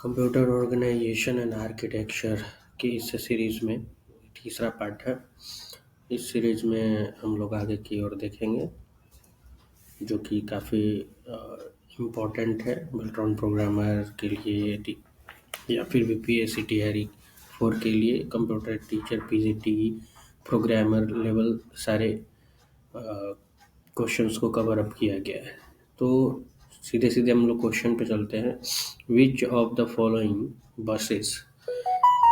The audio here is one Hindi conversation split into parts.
कंप्यूटर ऑर्गेनाइजेशन एंड आर्किटेक्चर की इस सीरीज़ में तीसरा पार्ट है। इस सीरीज़ में हम लोग आगे की ओर देखेंगे जो कि काफ़ी इम्पोर्टेंट है बेल्ट्रॉन प्रोग्रामर के लिए या फिर भी PSCT हैरी 4 के लिए computer teacher PGT programmer level सारे क्वेश्चंस को कवर अप किया गया है। तो सीधे सीधे हम लोग क्वेश्चन पे चलते हैं। विच of the following buses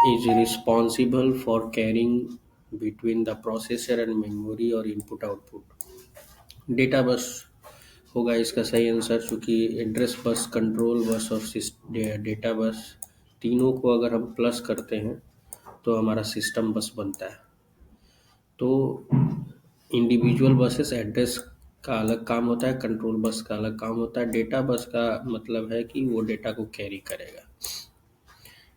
is responsible for carrying between the processor and memory और इनपुट आउटपुट। डेटा बस होगा इसका सही आंसर, चूँकि एड्रेस बस, कंट्रोल बस और डेटा बस तीनों को अगर हम प्लस करते हैं तो हमारा सिस्टम बस बनता है। तो इंडिविजुअल बसेस एड्रेस का अलग काम होता है, कंट्रोल बस का अलग काम होता है। डेटा बस का मतलब है कि वो डेटा को कैरी करेगा।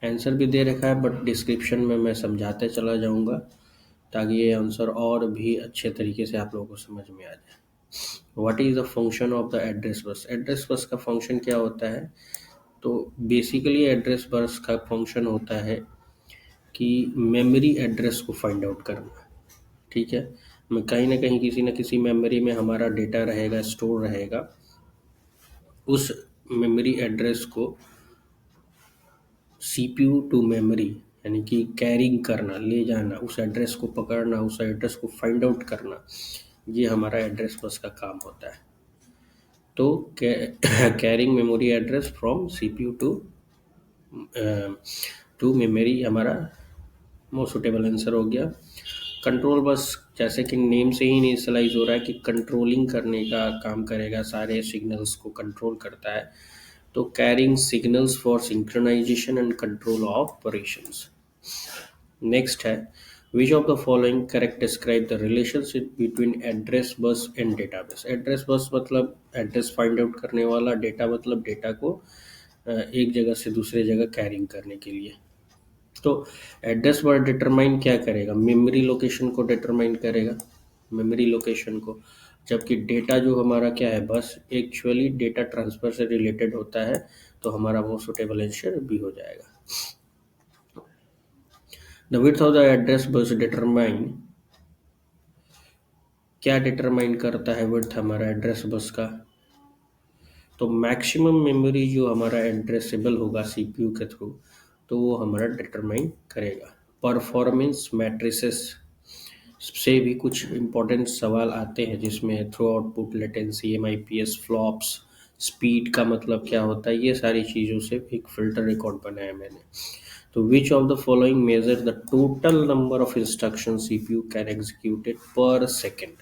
आंसर भी दे रखा है बट डिस्क्रिप्शन में मैं समझाते चला जाऊंगा ताकि ये आंसर और भी अच्छे तरीके से आप लोगों को समझ में आ जाए। What is the function of the address bus? Address bus का फंक्शन क्या होता है? तो बेसिकली एड्रेस बस का फंक्शन होता है कि मेमोरी एड्रेस को फाइंड आउट करना। ठीक है, मैं कहीं ना कहीं किसी न किसी मेमोरी में हमारा डेटा रहेगा, स्टोर रहेगा। उस मेमोरी एड्रेस को CPU टू मेमोरी यानी कि कैरिंग करना, ले जाना, उस एड्रेस को पकड़ना, उस एड्रेस को फाइंड आउट करना, ये हमारा एड्रेस बस का काम होता है। तो carrying memory address from CPU to memory हमारा मोस्ट सुटेबल आंसर हो गया। कंट्रोल बस जैसे कि नेम से ही इनिशियलाइज हो रहा है कि कंट्रोलिंग करने का काम करेगा, सारे सिग्नल्स को कंट्रोल करता है। तो carrying signals for synchronization and control of operations. Next है which of the following correct describe the relationship between address bus and database. Address bus मतलब एड्रेस फाइंड आउट करने वाला, डेटा मतलब डेटा को एक जगह से दूसरे जगह कैरिंग करने के लिए। तो एड्रेस बार डिटरमाइन क्या करेगा? मेमोरी लोकेशन को डिटरमाइन करेगा, मेमोरी लोकेशन को। जबकि डेटा जो हमारा क्या है, बस एक्चुअली डेटा ट्रांसफर से रिलेटेड होता है, तो हमारा वो सुटेबल आंसर भी हो जाएगा। The width of the address bus determine, क्या डिटरमाइन करता है विड्थ हमारा एड्रेस बस का? तो मैक्सिमम मेमोरी जो हमारा एड्रेसेबल होगा CPU के थ्रू, तो वो हमारा डिटरमाइन करेगा। परफॉर्मेंस मैट्रिसेस से भी कुछ इम्पोर्टेंट सवाल आते हैं जिसमें through output latency, MIPS, flops, speed का मतलब क्या होता है, ये सारी चीज़ों से एक फिल्टर रिकॉर्ड बनाया मैंने। तो विच of the following measure the total number of instruction CPU can executed पर सेकेंड।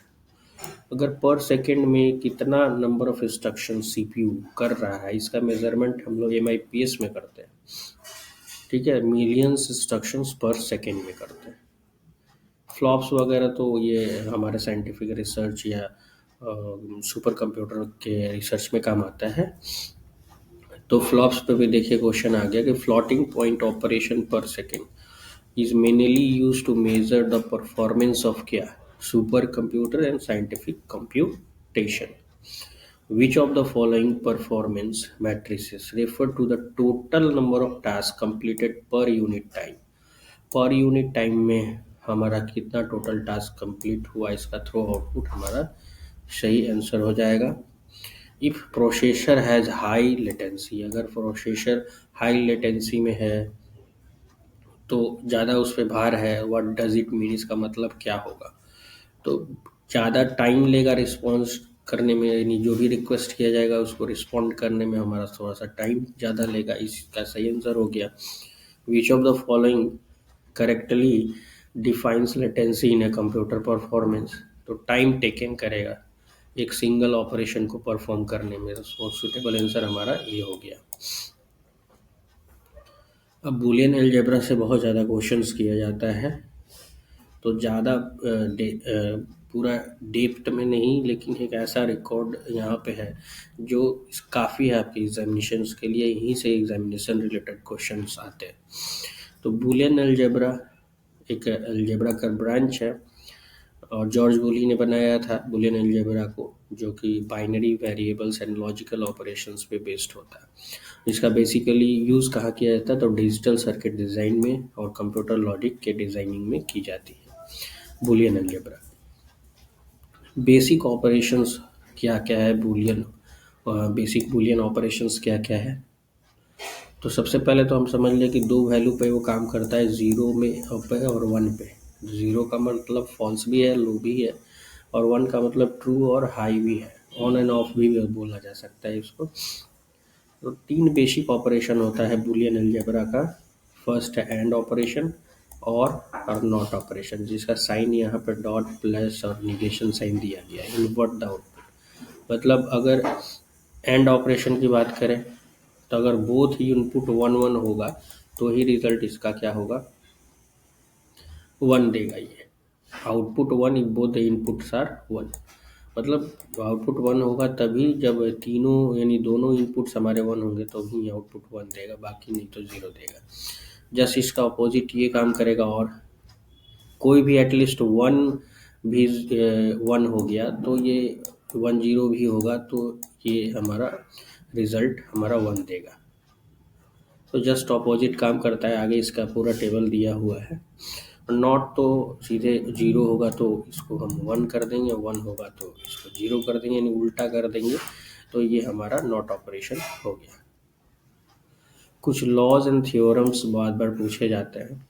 अगर पर सेकेंड में कितना नंबर ऑफ इंस्ट्रक्शन CPU कर रहा है, इसका मेजरमेंट हम लोग MIPS में करते हैं। ठीक है, मिलियंस इंस्ट्रक्शंस पर सेकेंड में करते हैं। फ्लॉप्स वगैरह तो ये हमारे साइंटिफिक रिसर्च या सुपर कंप्यूटर के रिसर्च में काम आता है। तो फ्लॉप्स पे भी देखिए क्वेश्चन आ गया कि फ्लोटिंग पॉइंट ऑपरेशन पर second is mainly used to measure the performance of क्या, super computer and scientific computation. Which of the following performance matrices refer to the total number of tasks completed per unit time? Per unit time में हमारा कितना टोटल टास्क कंप्लीट हुआ, इसका थ्रू आउटपुट हमारा सही आंसर हो जाएगा। If processor has high latency, अगर प्रोसेसर हाई लेटेंसी में है तो ज़्यादा उस पर भार है, व्हाट डज इट मीन, इसका मतलब क्या होगा? तो ज़्यादा टाइम लेगा रिस्पॉन्स करने में, यानी जो भी रिक्वेस्ट किया जाएगा उसको रिस्पॉन्ड करने में हमारा थोड़ा सा टाइम ज़्यादा लेगा, इसका सही आंसर हो गया। विच of the following correctly defines latency in a computer performance? तो टाइम टेकन करेगा एक सिंगल ऑपरेशन को परफॉर्म करने में, तो सुटेबल आंसर हमारा ये हो गया। अब बूलियन अलजेब्रा से बहुत ज़्यादा क्वेश्चंस किया जाता है, तो ज़्यादा पूरा डेप्थ में नहीं, लेकिन एक ऐसा रिकॉर्ड यहाँ पे है जो काफ़ी है आपके एग्जामिनेशंस के लिए, यहीं से एग्जामिनेशन रिलेटेड क्वेश्चंस आते हैं। तो बूलियन अलजेब्रा एक अलजेब्रा का ब्रांच है और जॉर्ज बूली ने बनाया था बूलियन अलजेब्रा को, जो कि binary variables and logical operations पे बेस्ड होता है। इसका बेसिकली यूज़ कहाँ किया जाता है, तो डिजिटल सर्किट डिज़ाइन में और कंप्यूटर लॉजिक के डिज़ाइनिंग में की जाती है बूलियन अलजेब्रा। बेसिक ऑपरेशंस क्या क्या है, बूलियन बेसिक बूलियन ऑपरेशंस क्या क्या है। तो सबसे पहले तो हम समझ लें कि दो वैल्यू पे वो काम करता है, ज़ीरो में पे और वन पे। ज़ीरो का मतलब फॉल्स भी है, लो भी है, और वन का मतलब ट्रू और हाई भी है, ऑन एंड ऑफ भी बोला जा सकता है इसको। तो तीन बेसिक ऑपरेशन होता है बूलियन अलजेब्रा का। फर्स्ट है एंड ऑपरेशन और नॉट ऑपरेशन, जिसका साइन यहाँ पर डॉट प्लस और निगेशन साइन दिया गया है, इनवर्ट द आउटपुट। मतलब अगर एंड ऑपरेशन की बात करें तो अगर बोथ ही इनपुट वन वन होगा तो ही रिजल्ट इसका क्या होगा, वन देगा। ये output one if both the inputs are one, मतलब आउटपुट वन होगा तभी जब तीनों यानी दोनों इनपुट्स हमारे वन होंगे तो भी आउटपुट वन देगा, बाकी नहीं तो ज़ीरो देगा। जस्ट इसका अपोजिट ये काम करेगा, और कोई भी एटलीस्ट वन भी वन हो गया तो ये वन जीरो भी होगा तो ये हमारा रिजल्ट हमारा वन देगा। तो जस्ट अपोजिट काम करता है, आगे इसका पूरा टेबल दिया हुआ है। नॉट तो सीधे जीरो होगा तो इसको हम वन कर देंगे, वन होगा तो इसको जीरो कर देंगे, यानी उल्टा कर देंगे, तो ये हमारा नॉट ऑपरेशन हो गया। कुछ लॉज एंड थ्योरम्स बार बार पूछे जाते हैं,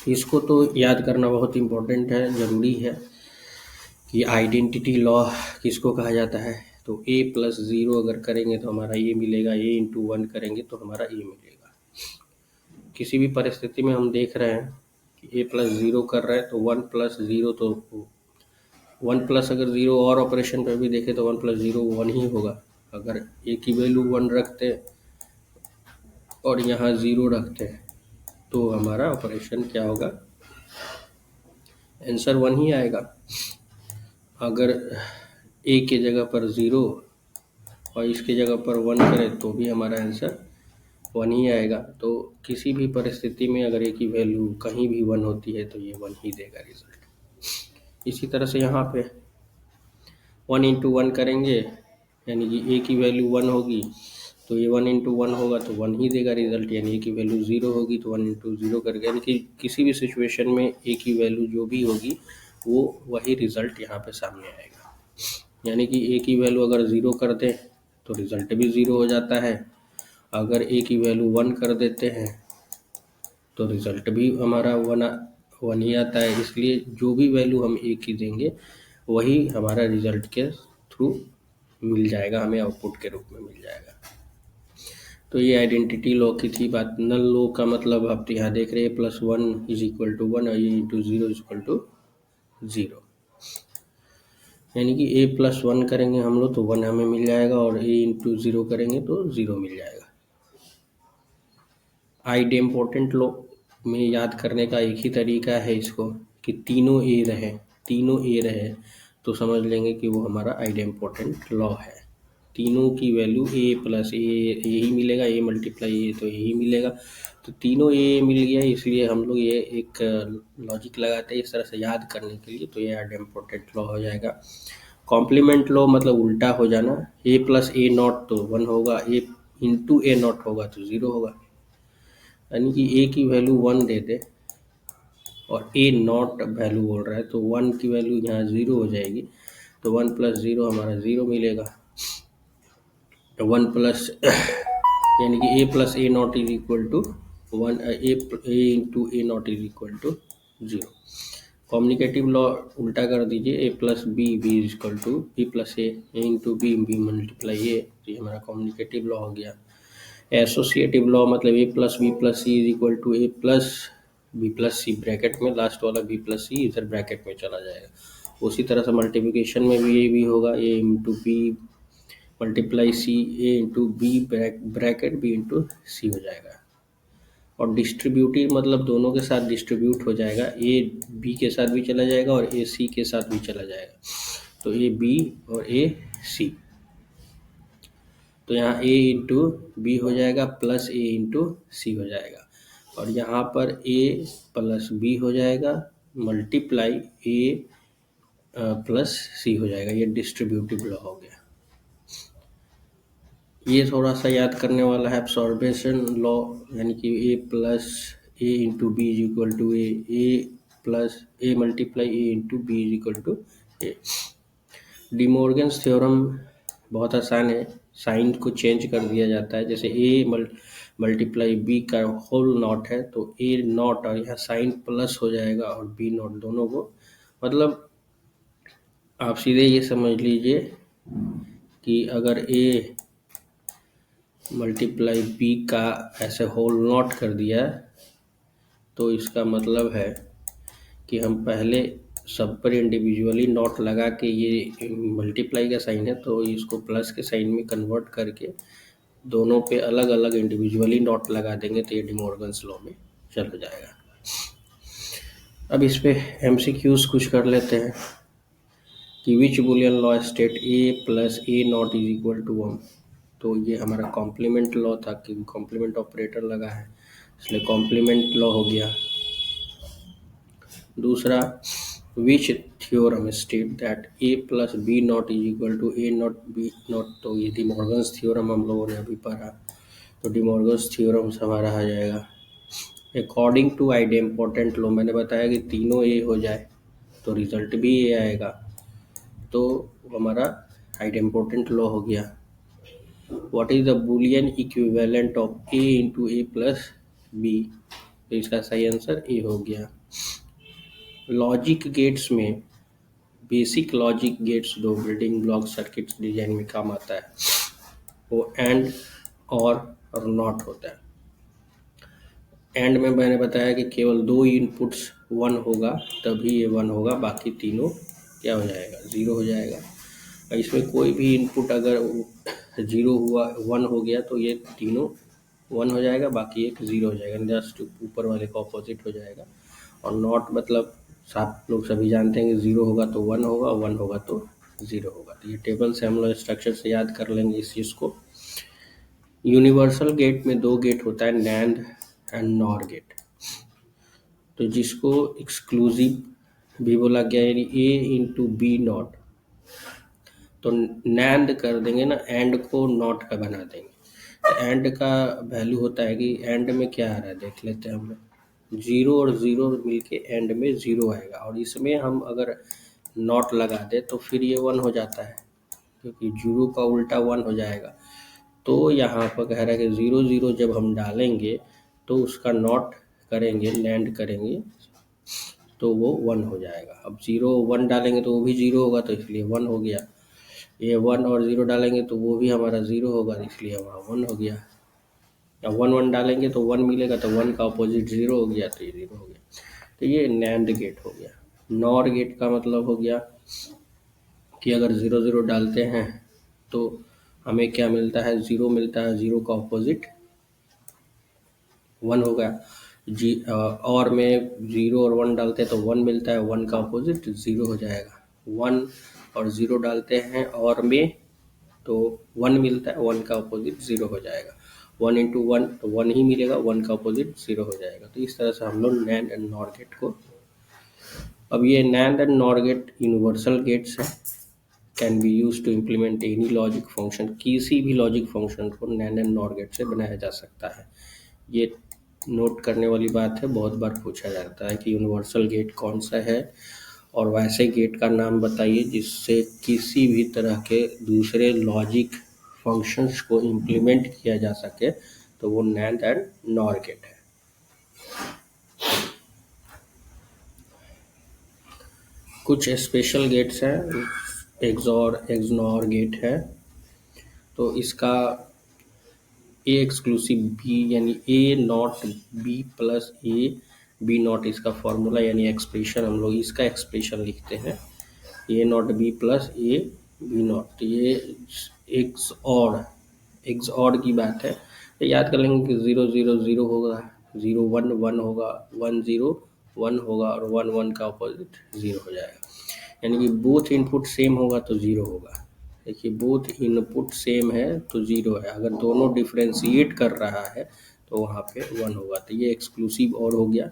इसको तो याद करना बहुत इम्पोर्टेंट है, ज़रूरी है कि आइडेंटिटी लॉ किसको कहा जाता है। तो ए प्लस ज़ीरो अगर करेंगे तो हमारा ये मिलेगा, ए इंटू वन करेंगे तो हमारा ए मिलेगा। किसी भी परिस्थिति में हम देख रहे हैं कि ए प्लस ज़ीरो कर रहे हैं तो वन प्लस ज़ीरो, तो वन प्लस अगर ज़ीरो और ऑपरेशन पर भी देखें तो वन प्लस ज़ीरो वन ही होगा। अगर ए की वैल्यू वन रखते हैं और यहाँ ज़ीरो रखते हैं तो हमारा ऑपरेशन क्या होगा, आंसर वन ही आएगा। अगर ए के जगह पर ज़ीरो और इसके जगह पर वन करें तो भी हमारा आंसर वन ही आएगा। तो किसी भी परिस्थिति में अगर ए की वैल्यू कहीं भी वन होती है तो ये वन ही देगा रिजल्ट। इसी तरह से यहाँ पे वन इंटू वन करेंगे, यानी कि ए की वैल्यू वन होगी तो ये वन इंटू वन होगा तो वन ही देगा रिजल्ट, यानी ए की वैल्यू ज़ीरो होगी तो वन इंटू ज़ीरो करके, यानी कि किसी भी सिचुएशन में ए की वैल्यू जो भी होगी वो वही रिजल्ट यहाँ पे सामने आएगा। यानी कि ए की वैल्यू अगर ज़ीरो कर दें तो रिज़ल्ट भी ज़ीरो हो जाता है, अगर ए की वैल्यू वन कर देते हैं तो रिज़ल्ट भी हमारा वन ही आता है। इसलिए जो भी वैल्यू हम ए की देंगे वही हमारा रिज़ल्ट के थ्रू मिल जाएगा, हमें आउटपुट के रूप में मिल जाएगा। तो ये आइडेंटिटी लॉ की थी बात। नल लॉ का मतलब आप यहाँ देख रहे हैं, plus one is equal to one और a into zero is equal to zero, यानी कि ए प्लस वन करेंगे हम लोग तो वन हमें मिल जाएगा, और ए इंटू ज़ीरो करेंगे तो ज़ीरो मिल जाएगा। आइडेम्पोर्टेंट लॉ में याद करने का एक ही तरीका है इसको, कि तीनों ए रहे तो समझ लेंगे कि वो हमारा आइडेम्पोर्टेंट लॉ है। तीनों की वैल्यू ए प्लस ए ही मिलेगा, ए मल्टीप्लाई ए तो ए ही मिलेगा, तो तीनों ए मिल गया, इसलिए हम लोग ये एक लॉजिक लगाते हैं इस तरह से याद करने के लिए, तो ये आइडेम्पोर्टेंट लॉ हो जाएगा। कॉम्प्लीमेंट लॉ मतलब उल्टा हो जाना, ए प्लस ए नॉट तो वन होगा, ए इंटू ए नॉट होगा तो ज़ीरो होगा, यानी कि ए की वैल्यू वन दे दे और ए नॉट वैल्यू बोल रहा है तो वन की वैल्यू यहाँ ज़ीरो हो जाएगी, तो वन प्लस ज़ीरो हमारा ज़ीरो मिलेगा। तो वन प्लस यानी कि A plus A not is equal to one, A into A not is equal to zero. Communicative law उल्टा कर दीजिए, A plus B B is equal to B plus A into B B multiply A, तो ये हमारा कॉम्युनिकेटिव लॉ हो गया। एसोसिएटिव लॉ मतलब A plus B plus C is equal to A plus B plus C, bracket में लास्ट वाला बी प्लस सी इधर ब्रैकेट में चला जाएगा। उसी तरह से मल्टीप्लिकेशन में भी ये भी होगा, A into B multiply C, A into B bracket B into C हो जाएगा। और डिस्ट्रीब्यूटिव मतलब दोनों के साथ डिस्ट्रीब्यूट हो जाएगा, ए बी के साथ भी चला जाएगा और ए सी के साथ भी चला जाएगा, तो ए बी और ए सी, तो यहाँ a इंटू बी हो जाएगा प्लस a इंटू सी हो जाएगा, और यहाँ पर a प्लस बी हो जाएगा मल्टीप्लाई a प्लस सी हो जाएगा। ये डिस्ट्रीब्यूटिव लॉ हो गया। ये थोड़ा सा याद करने वाला है, एब्सॉर्बेशन लॉ, यानी कि A plus A into B is equal to A plus A multiply A into B is equal to A. De Morgan's theorem बहुत आसान है, साइन को चेंज कर दिया जाता है। जैसे ए मल्टीप्लाई बी का होल नॉट है तो ए नॉट और यहाँ साइन प्लस हो जाएगा और बी नॉट दोनों को, मतलब आप सीधे ये समझ लीजिए कि अगर ए मल्टीप्लाई बी का ऐसे होल नॉट कर दिया तो इसका मतलब है कि हम पहले सब पर इंडिविजुअली नॉट लगा के, ये मल्टीप्लाई का साइन है तो इसको प्लस के साइन में कन्वर्ट करके दोनों पे अलग अलग इंडिविजुअली नॉट लगा देंगे तो ये डिमॉर्गन्स लॉ में चला जाएगा। अब इस पे एमसीक्यूज कुछ कर लेते हैं कि which Boolean law state A plus A not is equal to 1। तो ये हमारा कॉम्प्लीमेंट लॉ था कि कॉम्प्लीमेंट ऑपरेटर लगा है इसलिए कॉम्प्लीमेंट लॉ हो गया। दूसरा, which theorem state that A plus B not is equal to A not B not. तो ये डिमॉर्गन्स थ्योरम हम लोगों ने अभी पढ़ा, तो डिमॉर्गन्स थ्योरम हमारा आ जाएगा। अकॉर्डिंग टू आइडेम्पोटेंट लॉ, मैंने बताया कि तीनों ए हो जाए तो रिजल्ट भी ए आएगा, तो हमारा आइडेम्पोटेंट लॉ हो गया। What is the Boolean equivalent of A into A plus B, तो इसका सही आंसर ए हो गया। लॉजिक गेट्स में बेसिक लॉजिक गेट्स दो बिल्डिंग ब्लॉक सर्किट्स डिजाइन में काम आता है, वो एंड और नॉट होता है। एंड में मैंने बताया कि केवल दो इनपुट्स 1 होगा तभी ये 1 होगा, बाकी तीनों क्या हो जाएगा, 0 हो जाएगा। और इसमें कोई भी इनपुट अगर 0 हुआ 1 हो गया तो ये तीनों 1 हो जाएगा, बाकी एक 0 हो जाएगा, जस्ट ऊपर वाले का ऑपोजिट हो जाएगा। और नॉट मतलब आप लोग सभी जानते हैं कि 0 होगा तो 1 होगा, 1 होगा तो 0 होगा। तो ये टेबल से हम लोग स्ट्रक्चर से याद कर लेंगे इस चीज़ को। यूनिवर्सल गेट में दो गेट होता है, नैंड एंड नॉर गेट। तो जिसको एक्सक्लूसिव भी बोला गया, यानी ए इंटू बी नॉट, तो नैंड कर देंगे ना, एंड को नॉट का बना देंगे। तो एंड का वैल्यू होता है कि एंड में क्या आ रहा है देख लेते हैं हम लोग, 0 और 0 मिलके एंड में 0 आएगा, और इसमें हम अगर नॉट लगा दे तो फिर ये 1 हो जाता है, क्योंकि 0 का उल्टा 1 हो जाएगा। तो यहाँ पर कह रहा है कि 0 0 जब हम डालेंगे तो उसका नॉट करेंगे, नैंड करेंगे तो वो 1 हो जाएगा। अब 0 1 डालेंगे तो वो भी 0 होगा तो इसलिए 1 हो गया। ये 1 और 0 डालेंगे तो वो भी हमारा 0 होगा इसलिए हमारा 1 हो गया। अब 1 1 डालेंगे तो 1 मिलेगा, तो 1 का अपोजिट 0 हो गया तो ये 0 हो गया। तो ये नैंड गेट हो गया। नॉर गेट का मतलब हो गया कि अगर 0 0 डालते हैं तो हमें क्या मिलता है, 0 मिलता है, 0 का ऑपोजिट 1 होगा। और में 0 और 1 डालते हैं तो 1 मिलता है, 1 का अपोजिट 0 हो जाएगा। 1 और 0 डालते हैं और में तो 1 मिलता है, 1 का अपोजिट 0 हो जाएगा। 1 इंटू 1 तो 1 ही मिलेगा, 1 का अपोजिट 0 हो जाएगा। तो इस तरह से हम लोग नैंड एंड नॉर गेट को, अब ये NAND and NOR gate universal gates है, can be use to implement any logic function. किसी भी लॉजिक फंक्शन को नैंड एंड नॉर गेट से बनाया जा सकता है। ये नोट करने वाली बात है, बहुत बार पूछा जाता है कि यूनिवर्सल गेट कौन सा है, और वैसे गेट का नाम बताइए जिससे किसी भी तरह के दूसरे लॉजिक फंक्शंस को इम्प्लीमेंट किया जा सके, तो वो नैंड एंड नॉर गेट है। कुछ स्पेशल गेट्स हैं, एक्सॉर एक्सनॉर गेट है, तो इसका ए एक्सक्लूसिव बी यानी A not B plus A B not, इसका फॉर्मूला यानी एक्सप्रेशन, हम लोग इसका एक्सप्रेशन लिखते हैं A not B plus A B not. तो ये एक्स ऑड की बात है, तो याद कर लेंगे कि 0 0 0 होगा, 0 1 1 होगा, 1 0 1 होगा, और 1 1 का अपोजिट 0 हो जाएगा। यानी कि बोथ इनपुट सेम होगा तो 0 होगा। देखिए बोथ इनपुट सेम है तो 0 है, अगर दोनों डिफ्रेंशिएट कर रहा है तो वहाँ पे 1 होगा। तो ये एक्सक्लूसिव और हो गया।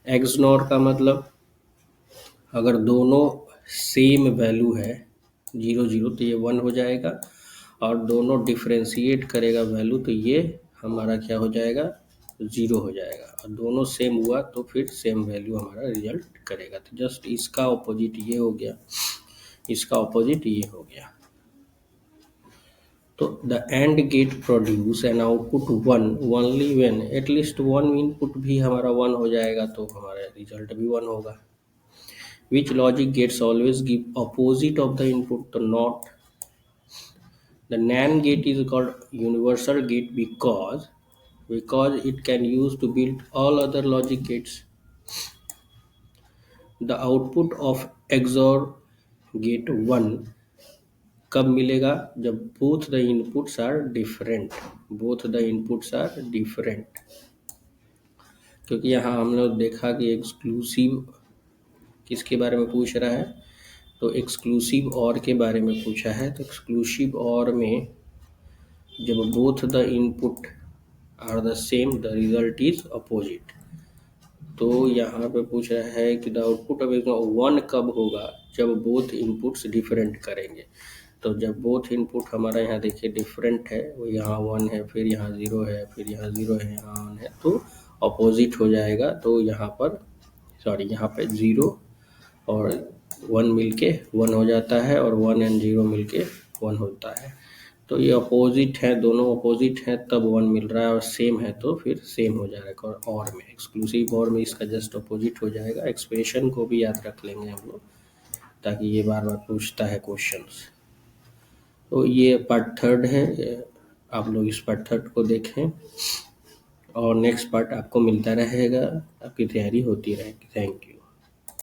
एक्सनॉर का मतलब अगर दोनों सेम वैल्यू है 0 0 तो ये 1 हो जाएगा, और दोनों डिफरेंशिएट करेगा वैल्यू, तो ये हमारा क्या हो जाएगा, 0 हो जाएगा। और दोनों सेम हुआ तो फिर सेम वैल्यू हमारा रिजल्ट करेगा। तो जस्ट इसका ऑपोजिट ये हो गया, इसका ऑपोजिट ये हो गया। तो the and gate produce an output 1 only when at least one input भी हमारा 1 हो जाएगा, तो हमारा रिजल्ट भी 1 होगा। Which logic gates always give opposite of the input, तो not. The NAND gate is called universal gate because it can use to build all other logic gates. The output of XOR gate 1 कब मिलेगा, जब both the inputs are different, क्योंकि यहाँ हम लोग देखा कि एक्सक्लूसिव किसके बारे में पूछ रहा है, तो एक्सक्लूसिव और के बारे में पूछा है। तो एक्सक्लूसिव और में जब both the input are the same the result is opposite. तो यहाँ पे पूछ रहा है कि द आउटपुट ऑफ 1 कब होगा, जब बोथ इनपुट्स डिफरेंट करेंगे। तो जब बोथ इनपुट हमारा यहाँ देखिए डिफरेंट है, वो यहाँ 1 है, फिर यहाँ 0 है, फिर यहाँ 0 है, यहाँ 1 है, तो अपोजिट हो जाएगा। तो यहाँ पर यहाँ पे 0 और 1 मिलके 1 हो जाता है, और 1 एंड 0 मिलके 1 होता है। तो ये अपोजिट है, दोनों अपोजिट हैं तब 1 मिल रहा है, और सेम है तो फिर सेम हो जाएगा। और में एक्सक्लूसिव और में इसका जस्ट अपोजिट हो जाएगा। एक्सप्रेशन को भी याद रख लेंगे हम लोग, ताकि ये बार बार पूछता है क्वेश्चंस। तो ये पार्ट 3 है, आप लोग इस पार्ट 3 को देखें, और नेक्स्ट पार्ट आपको मिलता रहेगा, आपकी तैयारी होती रहेगी। Thank you.